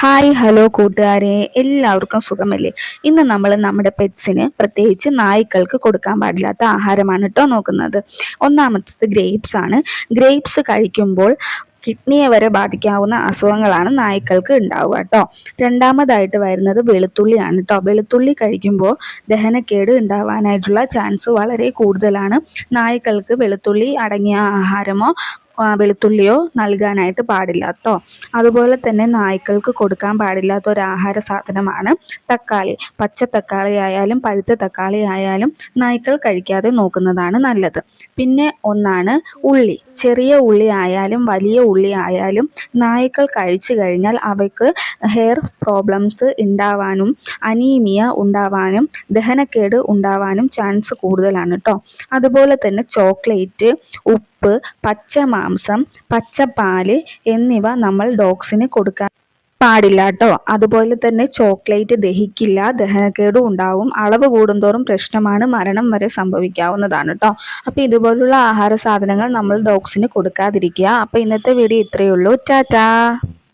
Hi hello കൂട്ടുകാരെ, എല്ലാവർക്കും സുഖമല്ലേ? ഇന്ന് നമ്മൾ നമ്മുടെ പെറ്റ്സിന്, പ്രത്യേകിച്ച് നായ്ക്കൾക്ക് കൊടുക്കാൻ പാടില്ലാത്ത ആഹാരമാണ് കേട്ടോ നോക്കുന്നത്. ഒന്നാമത്തത് ഗ്രേപ്സ് ആണ്. ഗ്രേപ്സ് കഴിക്കുമ്പോൾ കിഡ്നിയെ വരെ ബാധിക്കാവുന്ന അസുഖങ്ങളാണ് നായ്ക്കൾക്ക് ഉണ്ടാവുക കേട്ടോ. രണ്ടാമതായിട്ട് വരുന്നത് വെളുത്തുള്ളിയാണ് കേട്ടോ. വെളുത്തുള്ളി കഴിക്കുമ്പോൾ ദഹനക്കേട് ഉണ്ടാവാനായിട്ടുള്ള ചാൻസ് വളരെ കൂടുതലാണ്. നായ്ക്കൾക്ക് വെളുത്തുള്ളി അടങ്ങിയ ആഹാരമോ വെളുത്തുള്ളിയോ നൽകാനായിട്ട് പാടില്ല കേട്ടോ. അതുപോലെ തന്നെ നായ്ക്കൾക്ക് കൊടുക്കാൻ പാടില്ലാത്ത ഒരു ആഹാര സാധനമാണ് തക്കാളി. പച്ച തക്കാളി ആയാലും പഴുത്ത തക്കാളി ആയാലും നായ്ക്കൾ കഴിക്കാതെ നോക്കുന്നതാണ് നല്ലത്. പിന്നെ ഒന്നാണ് ഉള്ളി. ചെറിയ ഉള്ളി ആയാലും വലിയ ഉള്ളി ആയാലും നായ്ക്കൾ കഴിച്ചു കഴിഞ്ഞാൽ അവയ്ക്ക് ഹെയർ പ്രോബ്ലംസ് ഉണ്ടാവാനും അനീമിയ ഉണ്ടാവാനും ദഹനക്കേട് ഉണ്ടാവാനും ചാൻസ് കൂടുതലാണ് കേട്ടോ. അതുപോലെ തന്നെ ചോക്ലേറ്റ്, ഉപ്പ്, പച്ച മാംസം, പച്ചപ്പാല് എന്നിവ നമ്മൾ ഡോഗ്സിന് കൊടുക്കാൻ പാടില്ല കേട്ടോ. അതുപോലെ തന്നെ ചോക്ലേറ്റ് ദഹിക്കില്ല, ദഹനക്കേടും ഉണ്ടാവും. അളവ് കൂടുന്തോറും പ്രശ്നമാണ്, മരണം വരെ സംഭവിക്കാവുന്നതാണ് കേട്ടോ. അപ്പോൾ ഇതുപോലുള്ള ആഹാര സാധനങ്ങൾ നമ്മൾ ഡോഗ്സിന് കൊടുക്കാതിരിക്കുക. അപ്പോൾ ഇന്നത്തെ വീഡിയോ ഇത്രയേ ഉള്ളൂ. ടാറ്റാ.